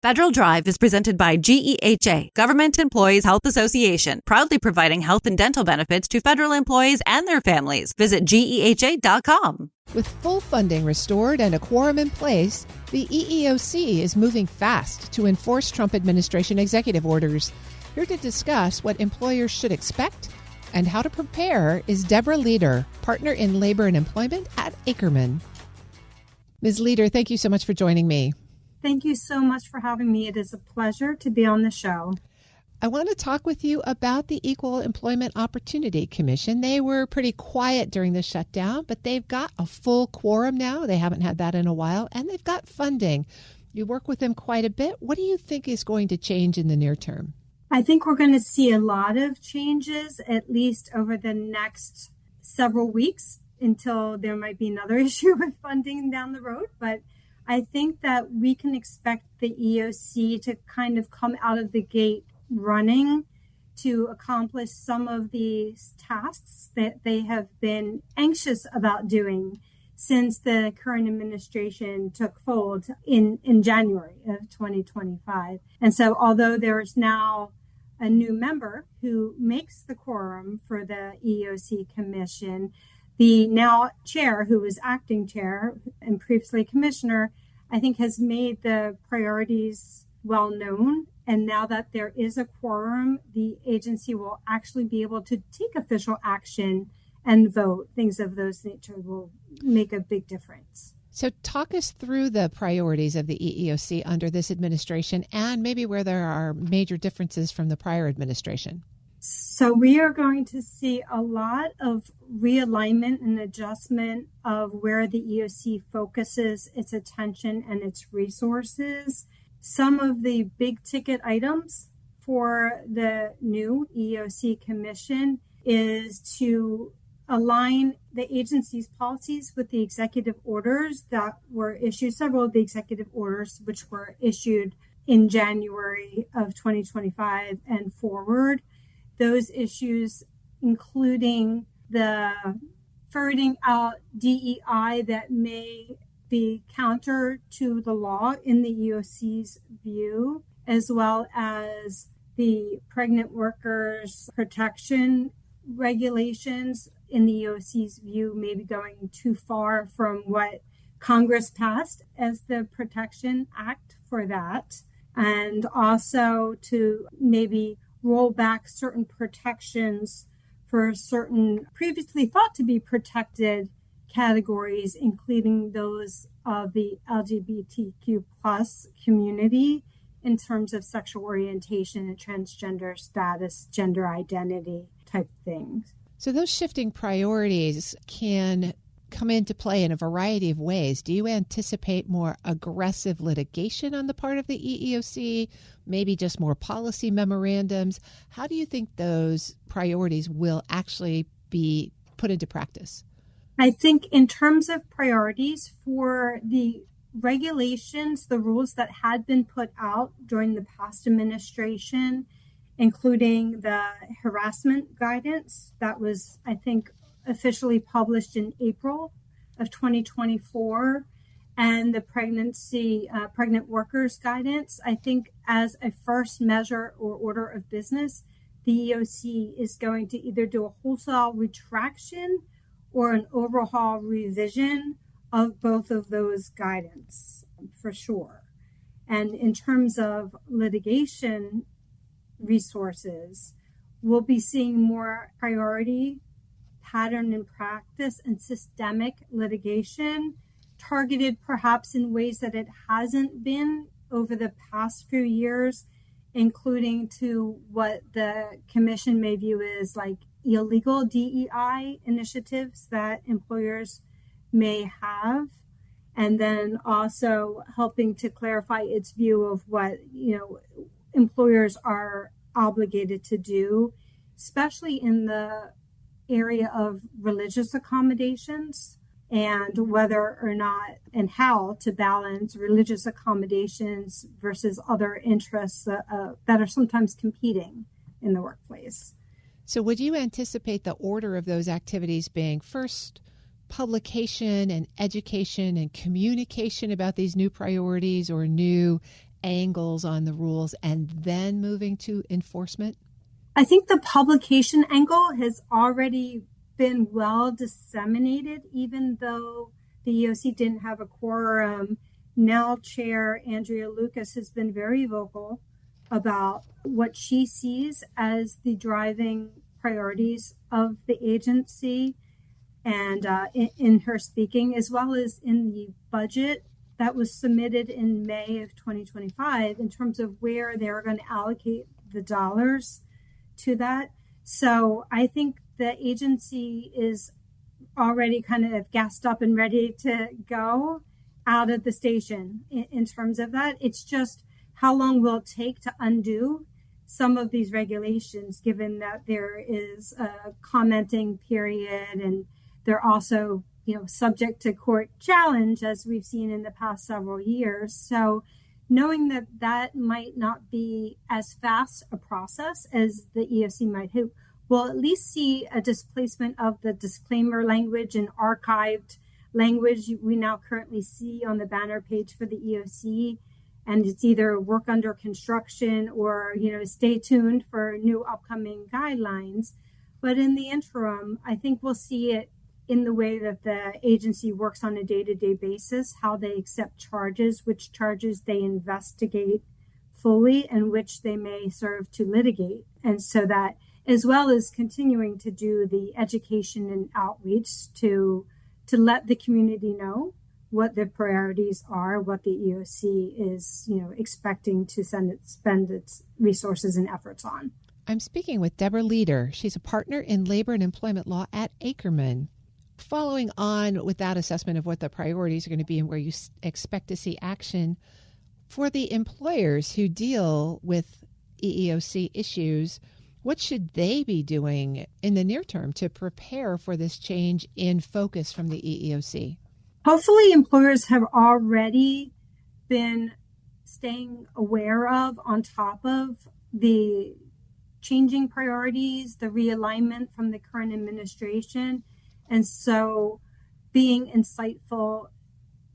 Federal Drive is presented by GEHA, Government Employees Health Association, proudly providing health and dental benefits to federal employees and their families. Visit GEHA.com. With full funding restored and a quorum in place, the EEOC is moving fast to enforce Trump administration executive orders. Here to discuss what employers should expect and how to prepare is Debra Leder, partner in labor and employment at Akerman. Ms. Leder, thank you so much for joining me. Thank you so much for having me. It is a pleasure to be on the show. I want to talk with you about the Equal Employment Opportunity Commission. They were pretty quiet during the shutdown, but they've got a full quorum now. They haven't had that in a while, and they've got funding. You work with them quite a bit. What do you think is going to change in the near term? I think we're going to see a lot of changes, at least over the next several weeks, until there might be another issue with funding down the road. But I think that we can expect the EEOC to kind of come out of the gate running to accomplish some of these tasks that they have been anxious about doing since the current administration took hold in January of 2025. And so although there is now a new member who makes the quorum for the EEOC commission, the now chair, who was acting chair and previously commissioner, I think has made the priorities well known. And now that there is a quorum, the agency will actually be able to take official action and vote. Things of those nature will make a big difference. So talk us through the priorities of the EEOC under this administration and maybe where there are major differences from the prior administration. So we are going to see a lot of realignment and adjustment of where the EEOC focuses its attention and its resources. Some of the big ticket items for the new EEOC commission is to align the agency's policies with the executive orders that were issued, several of the executive orders which were issued in January of 2025 and forward. Those issues, including the ferreting out DEI that may be counter to the law in the EEOC's view, as well as the pregnant workers protection regulations in the EEOC's view, maybe going too far from what Congress passed as the Protection Act for that, and also to maybe roll back certain protections for certain previously thought to be protected categories, including those of the LGBTQ plus community in terms of sexual orientation and transgender status, gender identity type things. So those shifting priorities can come into play in a variety of ways. Do you anticipate more aggressive litigation on the part of the EEOC, maybe just more policy memorandums? How do you think those priorities will actually be put into practice? I think in terms of priorities for the regulations, the rules that had been put out during the past administration, including the harassment guidance that was, I think, officially published in April of 2024, and the pregnant workers guidance, I think as a first measure or order of business, the EEOC is going to either do a wholesale retraction or an overhaul revision of both of those guidance for sure. And in terms of litigation resources, we'll be seeing more priority, pattern and practice, and systemic litigation targeted perhaps in ways that it hasn't been over the past few years, including to what the commission may view as like illegal DEI initiatives that employers may have, and then also helping to clarify its view of what employers are obligated to do, especially in the area of religious accommodations and whether or not and how to balance religious accommodations versus other interests that are sometimes competing in the workplace. So would you anticipate the order of those activities being first publication and education and communication about these new priorities or new angles on the rules and then moving to enforcement? I think the publication angle has already been well disseminated, even though the EEOC didn't have a quorum. Now Chair Andrea Lucas has been very vocal about what she sees as the driving priorities of the agency, and in her speaking, as well as in the budget that was submitted in May of 2025 in terms of where they're going to allocate the dollars to that. So I think the agency is already kind of gassed up and ready to go out of the station in terms of that. It's just how long will it take to undo some of these regulations, given that there is a commenting period and they're also, subject to court challenge, as we've seen in the past several years. So knowing that that might not be as fast a process as the EEOC might hope, we'll at least see a displacement of the disclaimer language and archived language we now currently see on the banner page for the EEOC. And it's either work under construction or, stay tuned for new upcoming guidelines. But in the interim, I think we'll see it in the way that the agency works on a day-to-day basis, how they accept charges, which charges they investigate fully, and which they may serve to litigate. And so that, as well as continuing to do the education and outreach to let the community know what the priorities are, what the EEOC is, expecting to spend its resources and efforts on. I'm speaking with Debra Leder. She's a partner in labor and employment law at Akerman. Following on with that assessment of what the priorities are going to be and where you expect to see action for the employers who deal with EEOC issues, what should they be doing in the near term to prepare for this change in focus from the EEOC? Hopefully, employers have already been staying aware of, on top of the changing priorities, the realignment from the current administration. And so being insightful,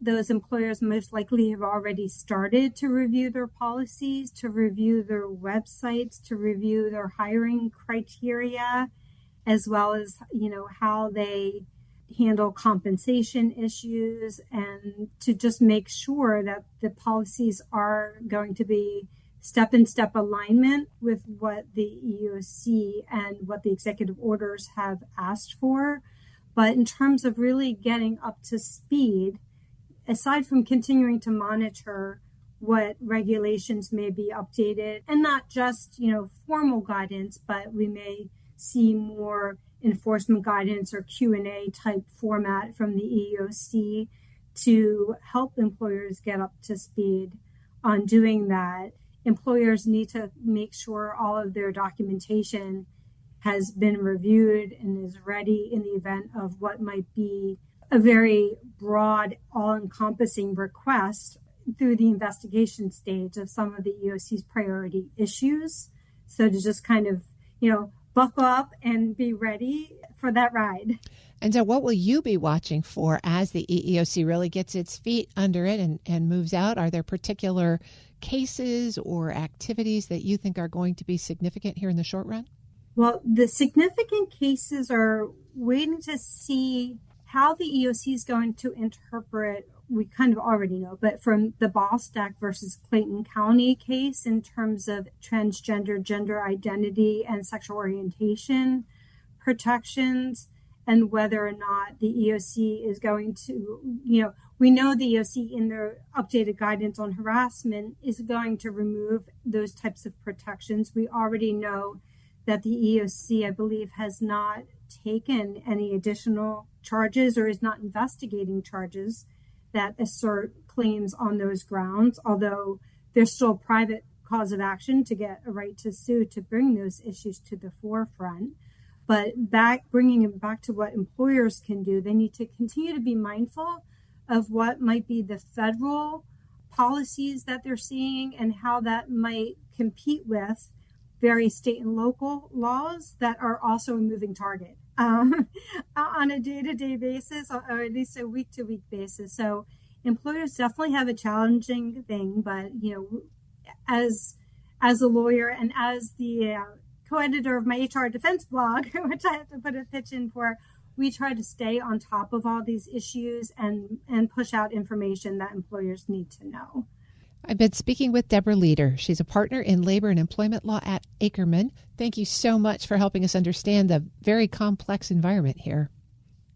those employers most likely have already started to review their policies, to review their websites, to review their hiring criteria, as well as, how they handle compensation issues, and to just make sure that the policies are going to be step-in-step alignment with what the EEOC and what the executive orders have asked for. But in terms of really getting up to speed, aside from continuing to monitor what regulations may be updated, and not just, formal guidance, but we may see more enforcement guidance or Q&A type format from the EEOC to help employers get up to speed on doing that. Employers need to make sure all of their documentation has been reviewed and is ready in the event of what might be a very broad, all-encompassing request through the investigation stage of some of the EEOC's priority issues. So to just kind of, buckle up and be ready for that ride. And so what will you be watching for as the EEOC really gets its feet under it and moves out? Are there particular cases or activities that you think are going to be significant here in the short run? Well, the significant cases are waiting to see how the EEOC is going to interpret. We kind of already know, but from the Bostock versus Clayton County case in terms of transgender, gender identity, and sexual orientation protections, and whether or not the EEOC is going to, we know the EEOC in their updated guidance on harassment is going to remove those types of protections. We already know that the EEOC, I believe, has not taken any additional charges or is not investigating charges that assert claims on those grounds, although there's still a private cause of action to get a right to sue to bring those issues to the forefront. But bringing it back to what employers can do, they need to continue to be mindful of what might be the federal policies that they're seeing and how that might compete with various state and local laws that are also a moving target on a day-to-day basis, or at least a week-to-week basis. So employers definitely have a challenging thing, but as a lawyer and as the co-editor of my HR defense blog, which I have to put a pitch in for, we try to stay on top of all these issues and push out information that employers need to know. I've been speaking with Debra Leder. She's a partner in labor and employment law at Akerman. Thank you so much for helping us understand the very complex environment here.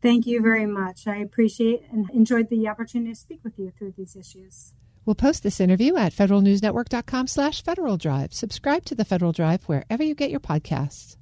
Thank you very much. I appreciate and enjoyed the opportunity to speak with you through these issues. We'll post this interview at federalnewsnetwork.com/Federal Drive. Subscribe to the Federal Drive wherever you get your podcasts.